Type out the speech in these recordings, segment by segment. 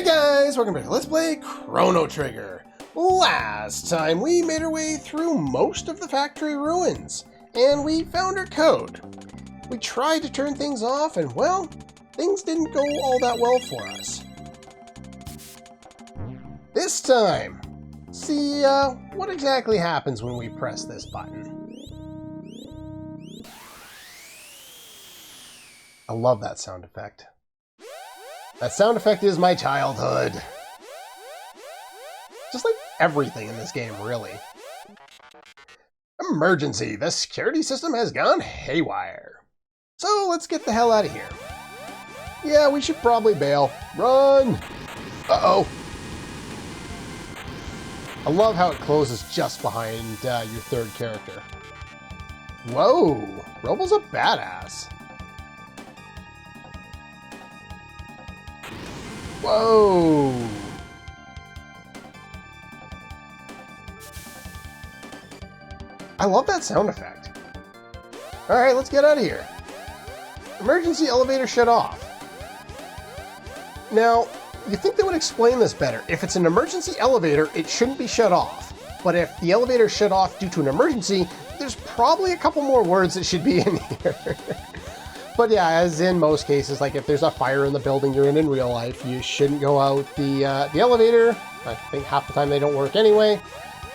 Guys, welcome back to Let's Play Chrono Trigger. Last time we made our way through most of the factory ruins, and we found our code. We tried to turn things off, and well, things didn't go all that well for us. This time, see what exactly happens when we press this button. I love that sound effect. That sound effect is my childhood. Just like everything in this game, really. Emergency! The security system has gone haywire. So let's get the hell out of here. Yeah, we should probably bail. Run! Uh-oh. I love how it closes just behind your third character. Whoa! Robo's a badass. Whoa! I love that sound effect. Alright, let's get out of here. Emergency elevator shut off. Now, you'd think they would explain this better. If it's an emergency elevator, it shouldn't be shut off. But if the elevator shut off due to an emergency, there's probably a couple more words that should be in here. But yeah, as in most cases, like if there's a fire in the building you're in real life, you shouldn't go out the elevator. I think half the time they don't work anyway.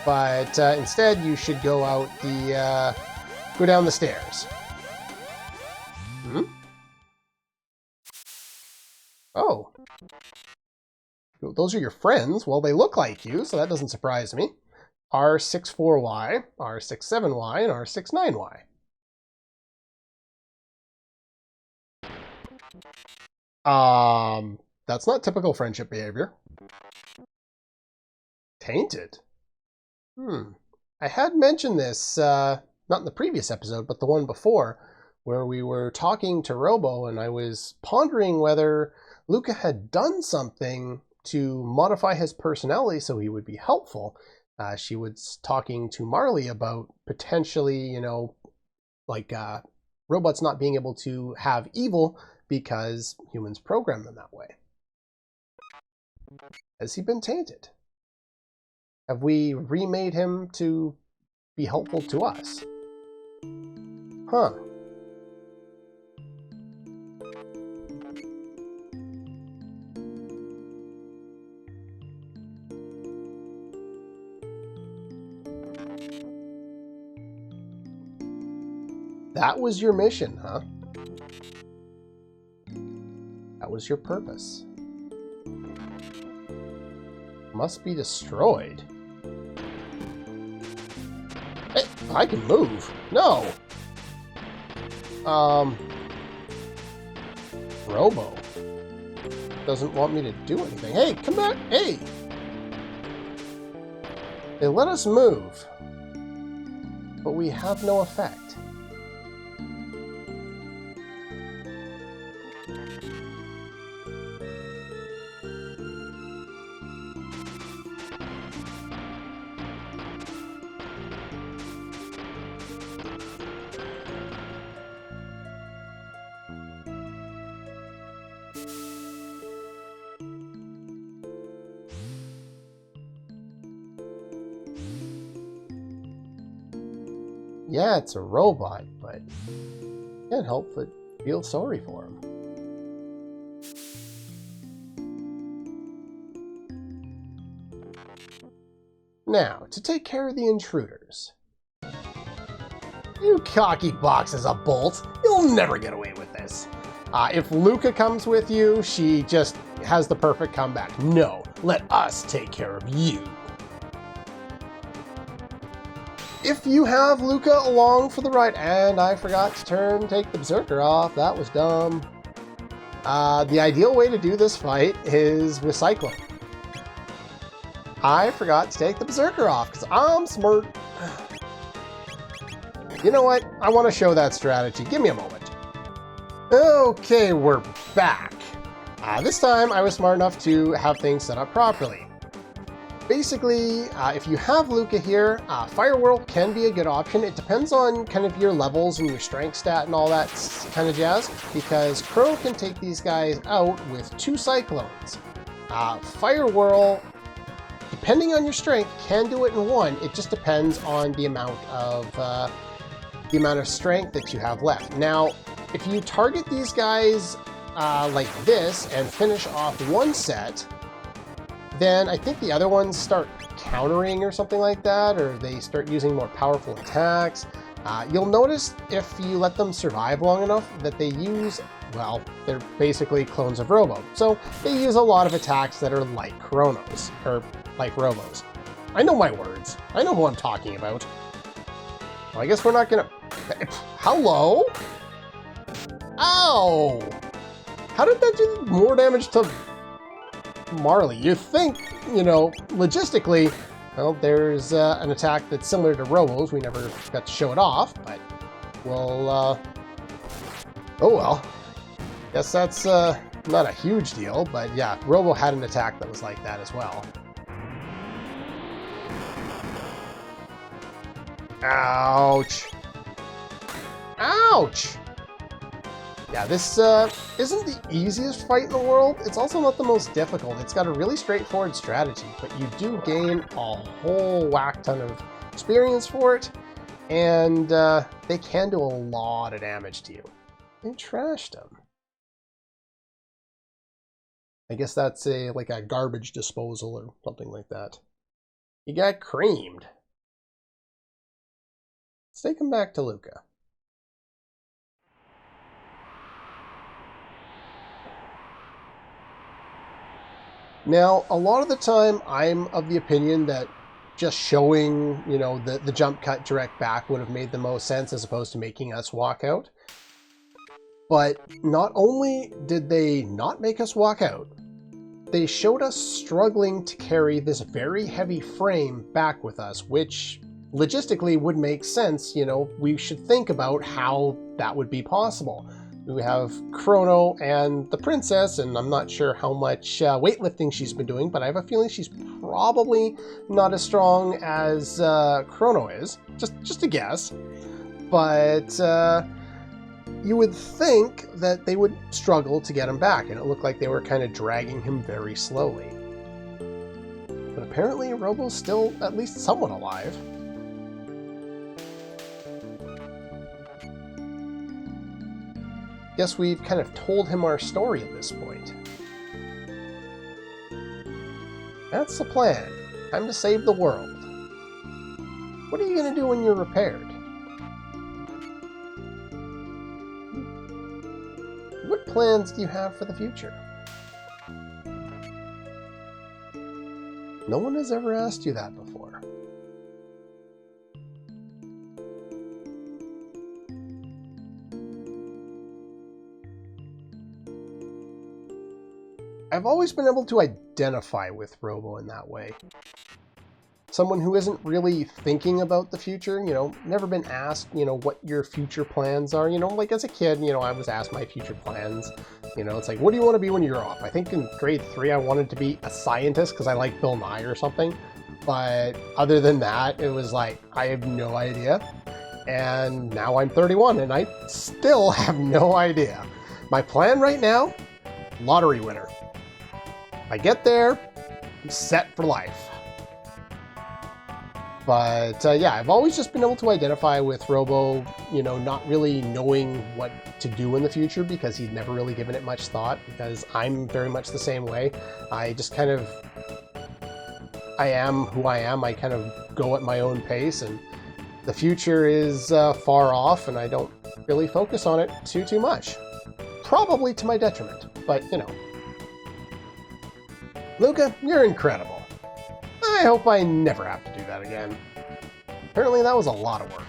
But instead, you should go out go down the stairs. Hmm? Oh. Those are your friends. Well, they look like you, so that doesn't surprise me. R64Y, R67Y, and R69Y. That's not typical friendship behavior. Tainted. I had mentioned this, not in the previous episode, but the one before, where we were talking to Robo, and I was pondering whether Luca had done something to modify his personality so he would be helpful. She was talking to Marley about potentially, you know, like, robots not being able to have evil because humans program them that way. Has he been tainted? Have we remade him to be helpful to us? Huh. That was your mission, huh? That was your purpose. Must be destroyed. Hey, I can move. No. Robo doesn't want me to do anything. Hey, come back. Hey. They let us move, but we have no effect. Yeah, it's a robot, but can't help but feel sorry for him. Now, to take care of the intruders. You cocky boxes of bolts, you'll never get away with this. If Luca comes with you, she just has the perfect comeback. No, let us take care of you. If you have Luca along for the ride, and I forgot to take the Berserker off, that was dumb. The ideal way to do this fight is with Cyclone. I forgot to take the Berserker off, because I'm smart. You know what? I want to show that strategy. Give me a moment. Okay, we're back. This time I was smart enough to have things set up properly. Basically, if you have Luca here, Fire Whirl can be a good option. It depends on kind of your levels and your strength stat and all that kind of jazz, because Chrono can take these guys out with 2 Cyclones. Fire Whirl, depending on your strength, can do it in one. It just depends on the amount of strength that you have left. Now, if you target these guys like this and finish off one set, then I think the other ones start countering or something like that, or they start using more powerful attacks. You'll notice if you let them survive long enough that they use, well, they're basically clones of Robo. So they use a lot of attacks that are like Chronos, or like Robos. I know my words. I know who I'm talking about. Well, I guess we're not gonna... Hello? Ow! How did that do more damage to Marley? You think, you know, logistically, well, there's an attack that's similar to Robo's. We never got to show it off, but we'll, oh well. Guess that's not a huge deal, but yeah, Robo had an attack that was like that as well. Ouch. Ouch! Yeah, this isn't the easiest fight in the world. It's also not the most difficult. It's got a really straightforward strategy, but you do gain a whole whack ton of experience for it, and they can do a lot of damage to you. They trashed him. I guess that's like a garbage disposal or something like that. You got creamed. Let's take him back to Luca. Now, a lot of the time, I'm of the opinion that just showing, you know, the jump cut direct back would have made the most sense as opposed to making us walk out. But not only did they not make us walk out, they showed us struggling to carry this very heavy frame back with us, which logistically would make sense. You know, we should think about how that would be possible. We have Chrono and the princess, and I'm not sure how much weightlifting she's been doing, but I have a feeling she's probably not as strong as Chrono is. Just a guess. But you would think that they would struggle to get him back, and it looked like they were kind of dragging him very slowly. But apparently Robo's still at least somewhat alive. Guess we've kind of told him our story at this point. That's the plan. Time to save the world. What are you going to do when you're repaired? What plans do you have for the future? No one has ever asked you that before. I've always been able to identify with Robo in that way. Someone who isn't really thinking about the future, you know, never been asked, you know, what your future plans are. You know, like as a kid, you know, I was asked my future plans. You know, it's like, what do you want to be when you grow up? I think in grade 3 I wanted to be a scientist because I like Bill Nye or something. But other than that, it was like, I have no idea. And now I'm 31 and I still have no idea. My plan right now, lottery winner. I get there, I'm set for life. But yeah, I've always just been able to identify with Robo, you know, not really knowing what to do in the future because he'd never really given it much thought, because I'm very much the same way. I just kind of, I am who I am. I kind of go at my own pace, and the future is far off, and I don't really focus on it too much. Probably to my detriment, but you know. Luca, you're incredible. I hope I never have to do that again. Apparently that was a lot of work.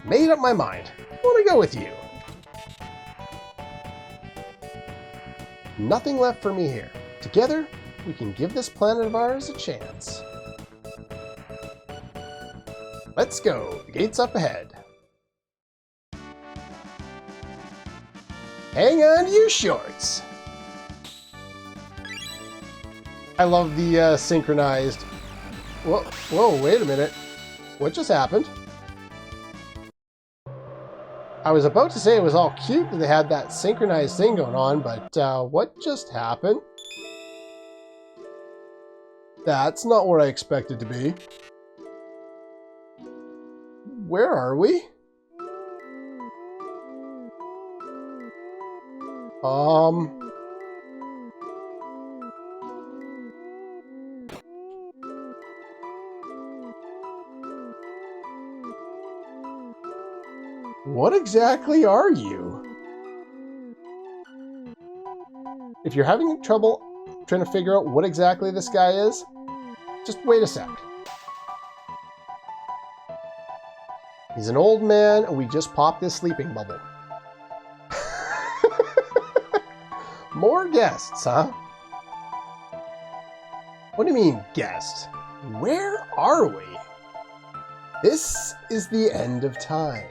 Made up my mind. I want to go with you. Nothing left for me here. Together, we can give this planet of ours a chance. Let's go. The gate's up ahead. Hang on to your shorts. I love the synchronized... Whoa, wait a minute. What just happened? I was about to say it was all cute that they had that synchronized thing going on, but what just happened? That's not where I expected to be. Where are we? What exactly are you? If you're having trouble trying to figure out what exactly this guy is, just wait a sec. He's an old man, and we just popped his sleeping bubble. More guests, huh? What do you mean, guest? Where are we? This is the end of time.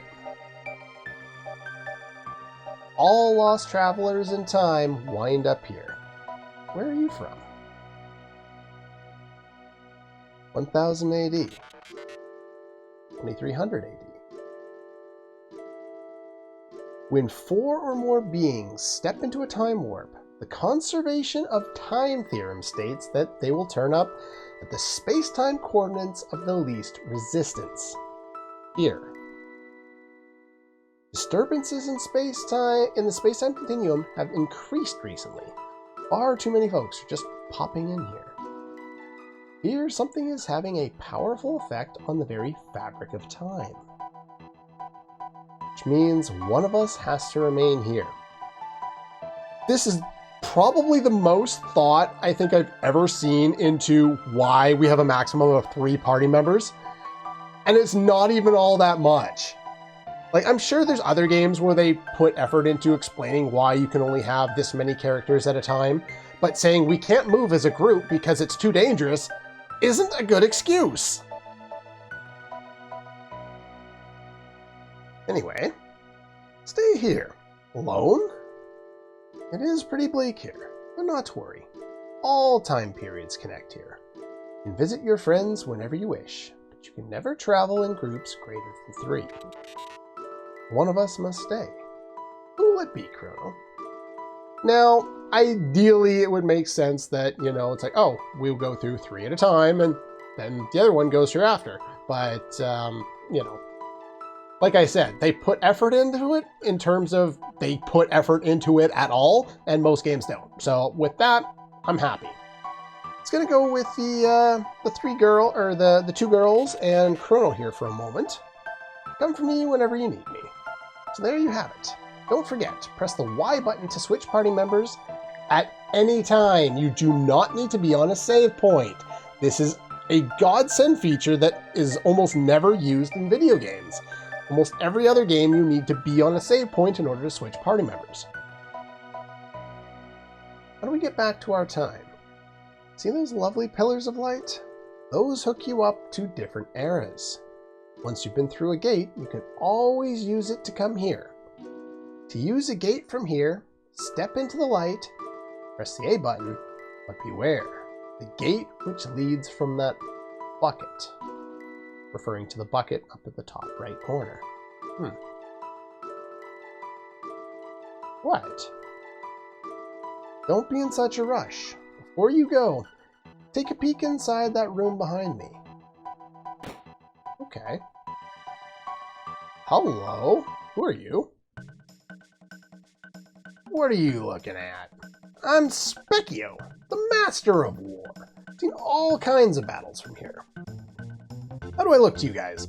All lost travelers in time wind up here. Where are you from? 1000 AD. 2300 AD. When 4 or more beings step into a time warp, the conservation of time theorem states that they will turn up at the space-time coordinates of the least resistance. Here. Disturbances in the space-time continuum have increased recently. Far too many folks are just popping in here. Here, something is having a powerful effect on the very fabric of time. Which means one of us has to remain here. This is probably the most thought I think I've ever seen into why we have a maximum of 3 party members. And it's not even all that much. Like, I'm sure there's other games where they put effort into explaining why you can only have this many characters at a time, but saying we can't move as a group because it's too dangerous isn't a good excuse. Anyway, stay here. Alone? It is pretty bleak here, but not to worry. All time periods connect here. You can visit your friends whenever you wish, but you can never travel in groups greater than 3. One of us must stay. Who will it be, Chrono? Now, ideally it would make sense that, it's like, oh, we'll go through 3 at a time, and then the other one goes through after. But, like I said, they put effort into it in terms of they put effort into it at all, and most games don't. So with that, I'm happy. It's gonna go with the 2 girls and Chrono here for a moment. Come for me whenever you need me. So there you have it. Don't forget, press the Y button to switch party members at any time. You do not need to be on a save point. This is a godsend feature that is almost never used in video games. Almost every other game you need to be on a save point in order to switch party members. How do we get back to our time? See those lovely pillars of light? Those hook you up to different eras. Once you've been through a gate, you can always use it to come here. To use a gate from here, step into the light, press the A button, but beware, the gate which leads from that bucket, referring to the bucket up at the top right corner. What? Don't be in such a rush. Before you go, take a peek inside that room behind me. Okay. Hello? Who are you? What are you looking at? I'm Specchio, the Master of War. I've seen all kinds of battles from here. How do I look to you guys?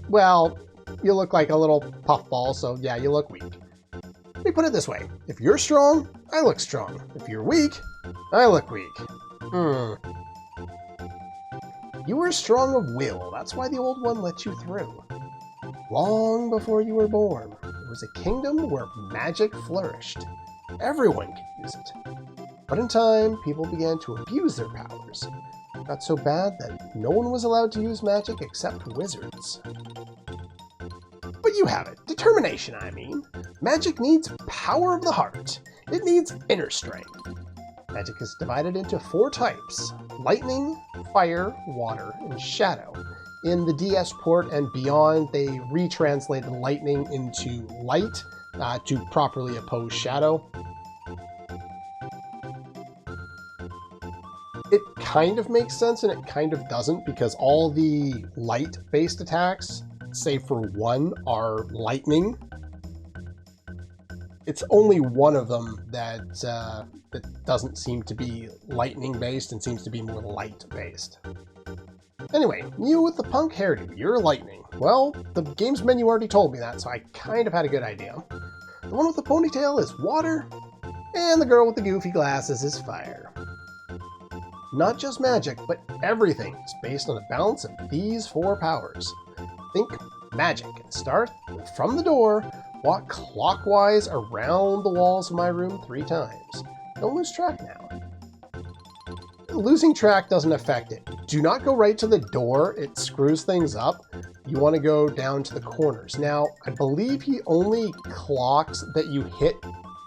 Well, you look like a little puffball, so yeah, you look weak. Let me put it this way. If you're strong, I look strong. If you're weak, I look weak. You were strong of will. That's why the old one let you through. Long before you were born, there was a kingdom where magic flourished. Everyone could use it. But in time, people began to abuse their powers. It got so bad that no one was allowed to use magic except wizards. But you have it. Determination, I mean. Magic needs power of the heart. It needs inner strength. Magic is divided into 4 types: lightning, fire, water, and shadow. In the DS port and beyond, they retranslated lightning into light to properly oppose shadow. It kind of makes sense and it kind of doesn't, because all the light-based attacks, save for one, are lightning. It's only one of them that doesn't seem to be lightning-based and seems to be more light-based. Anyway, you with the punk hairdo, you're lightning. Well, the game's menu already told me that, so I kind of had a good idea. The one with the ponytail is water, and the girl with the goofy glasses is fire. Not just magic, but everything is based on a balance of these 4 powers. Think magic and start from the door, walk clockwise around the walls of my room 3 times. Don't lose track now. Losing track doesn't affect it. Do not go right to the door, it screws things up. You want to go down to the corners. Now, I believe he only clocks that you hit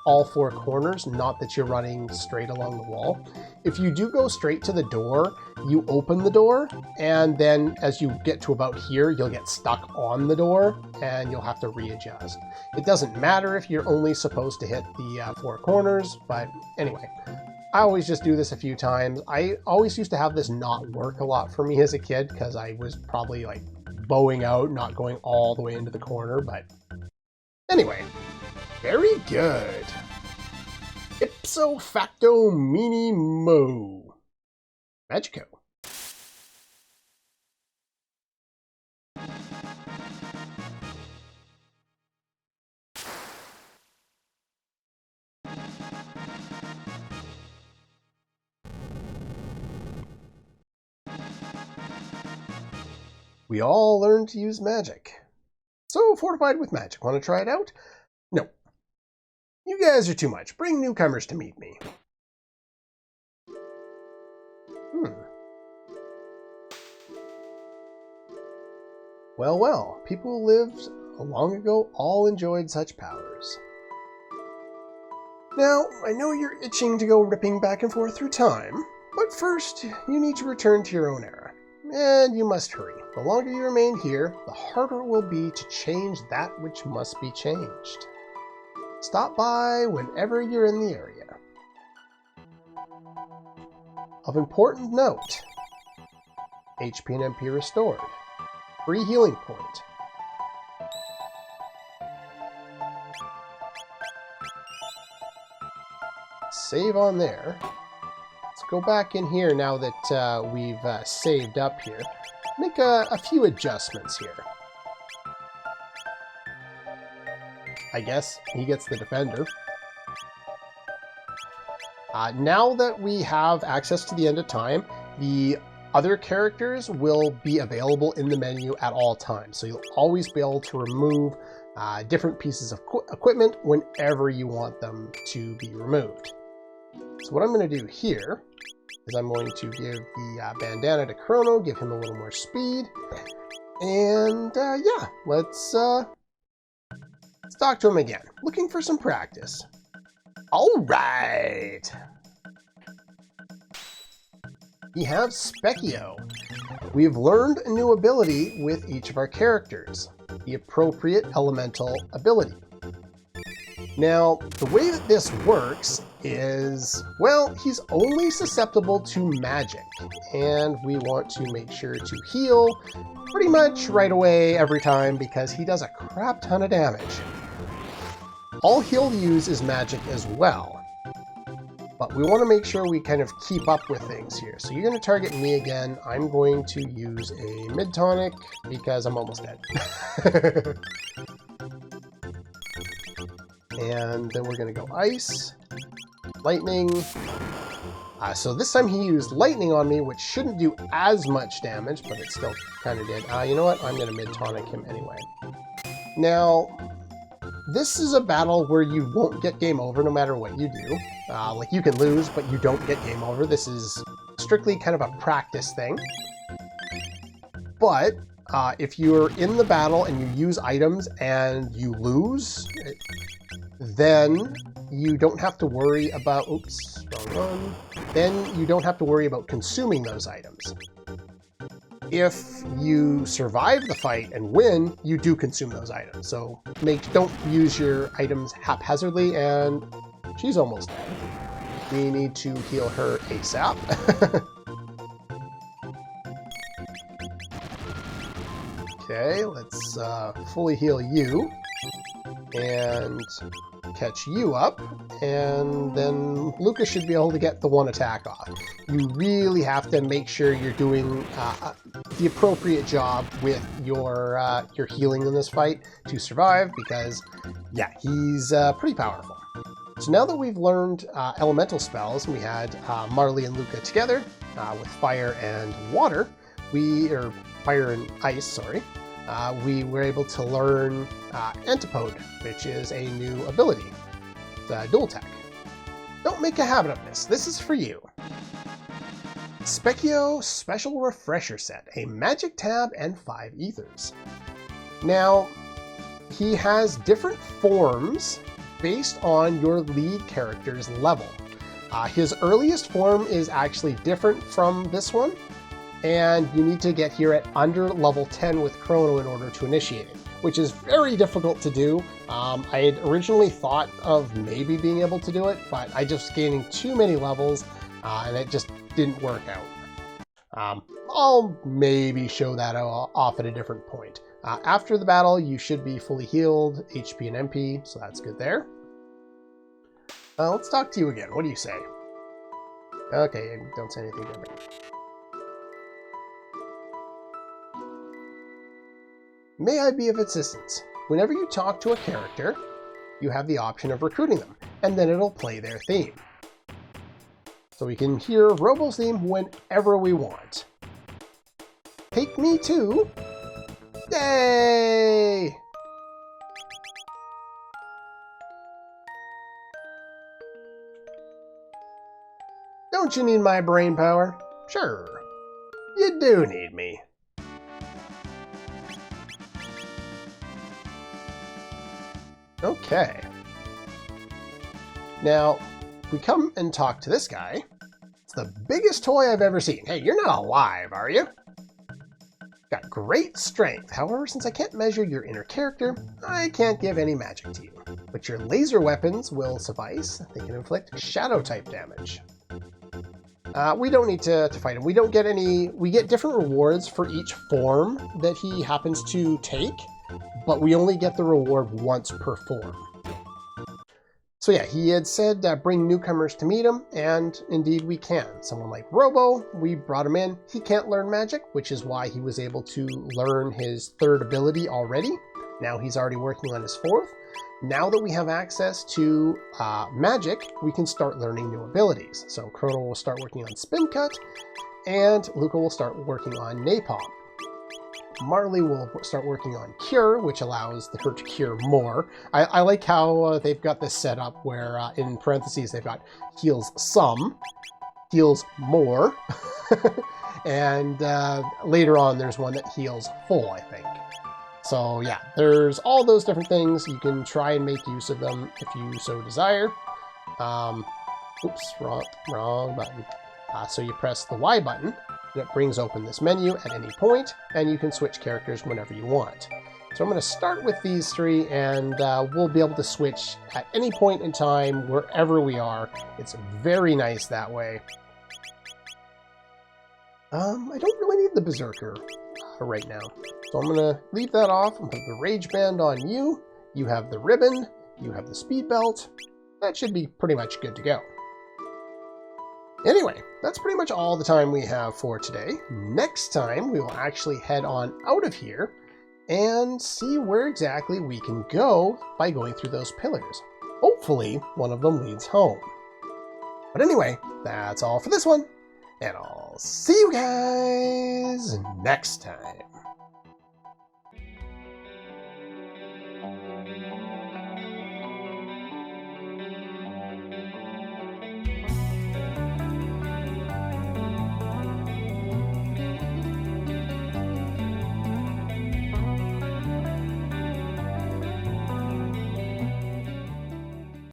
all 4 corners, not that you're running straight along the wall. If you do go straight to the door, you open the door, and then as you get to about here, you'll get stuck on the door, and you'll have to readjust. It doesn't matter if you're only supposed to hit the 4 corners, but anyway. I always just do this a few times. I always used to have this not work a lot for me as a kid, because I was probably like bowing out, not going all the way into the corner, but anyway. Very good. Ipso facto mini mo. Magico. We all learn to use magic. So, fortified with magic. Want to try it out? No. You guys are too much. Bring newcomers to meet me. Well, well. People who lived long ago all enjoyed such powers. Now, I know you're itching to go ripping back and forth through time, but first, you need to return to your own era. And you must hurry. The longer you remain here, the harder it will be to change that which must be changed. Stop by whenever you're in the area. Of important note, HP and MP restored. Free healing point. Save on there. Let's go back in here now that we've saved up here. Make a few adjustments here. I guess he gets the defender. Now that we have access to the end of time, the other characters will be available in the menu at all times. So you'll always be able to remove different pieces of equipment whenever you want them to be removed. So what I'm going to do here is I'm going to give the bandana to Chrono, give him a little more speed. And yeah, let's talk to him again. Looking for some practice. All right. We have Specchio. We've learned a new ability with each of our characters, the appropriate elemental ability. Now, the way that this works is, well, he's only susceptible to magic, and we want to make sure to heal pretty much right away every time because he does a crap ton of damage. All he'll use is magic as well, but we want to make sure we kind of keep up with things here. So you're going to target me again. I'm going to use a mid-tonic because I'm almost dead. And then we're going to go ice, lightning. So this time he used lightning on me, which shouldn't do as much damage, but it still kind of did. You know what? I'm going to mid-tonic him anyway. Now, this is a battle where you won't get game over no matter what you do. Like, you can lose, but you don't get game over. This is strictly kind of a practice thing. But if you're in the battle and you use items and you lose, then you don't have to worry about, oops, wrong one. Then you don't have to worry about consuming those items. If you survive the fight and win, you do consume those items. So don't use your items haphazardly, and she's almost dead. We need to heal her ASAP. Okay, let's fully heal you and catch you up, and then Lucas should be able to get the one attack off. You really have to make sure you're doing the appropriate job with your healing in this fight to survive, because yeah, he's pretty powerful. So now that we've learned elemental spells, we had Marley and Luca together with fire and water, or fire and ice, sorry. We were able to learn Antipode, which is a new ability. It's dual attack. Don't make a habit of this. This is for you. Specchio Special Refresher Set, a magic tab and 5 ethers. Now, he has different forms based on your lead character's level. His earliest form is actually different from this one, and you need to get here at under level 10 with Chrono in order to initiate it, which is very difficult to do. I had originally thought of maybe being able to do it, but I just gaining too many levels, and it just didn't work out. I'll maybe show that off at a different point. After the battle, you should be fully healed, HP and MP, so that's good there. Let's talk to you again. What do you say? Okay, don't say anything different. May I be of assistance? Whenever you talk to a character, you have the option of recruiting them, and then it'll play their theme. So we can hear Robo's theme whenever we want. Take me to... Yay! Don't you need my brain power? Sure. You do need me. Okay. Now, we come and talk to this guy. It's the biggest toy I've ever seen. Hey, you're not alive, are you? Got great strength. However, since I can't measure your inner character, I can't give any magic to you. But your laser weapons will suffice. They can inflict shadow-type damage. We don't need to fight him. We don't get any... We get different rewards for each form that he happens to take, but we only get the reward once per form. So yeah, he had said bring newcomers to meet him, and indeed we can. Someone like Robo, we brought him in. He can't learn magic, which is why he was able to learn his 3rd ability already. Now he's already working on his 4th. Now that we have access to magic, we can start learning new abilities. So Chrono will start working on Spin Cut, and Luca will start working on Napalm. Marley will start working on Cure, which allows her to cure more. I like how they've got this set up where, in parentheses, they've got heals some, heals more, and later on there's one that heals full, I think. So yeah, there's all those different things. You can try and make use of them if you so desire. Oops, wrong button. So you press the Y button, and it brings open this menu at any point, and you can switch characters whenever you want. So I'm going to start with these 3, and we'll be able to switch at any point in time, wherever we are. It's very nice that way. I don't really need the Berserker right now. So I'm going to leave that off. I'm going to put the Rage Band on you. You have the ribbon. You have the speed belt. That should be pretty much good to go. Anyway, that's pretty much all the time we have for today. Next time, we will actually head on out of here and see where exactly we can go by going through those pillars. Hopefully, one of them leads home. But anyway, that's all for this one, and I'll see you guys next time.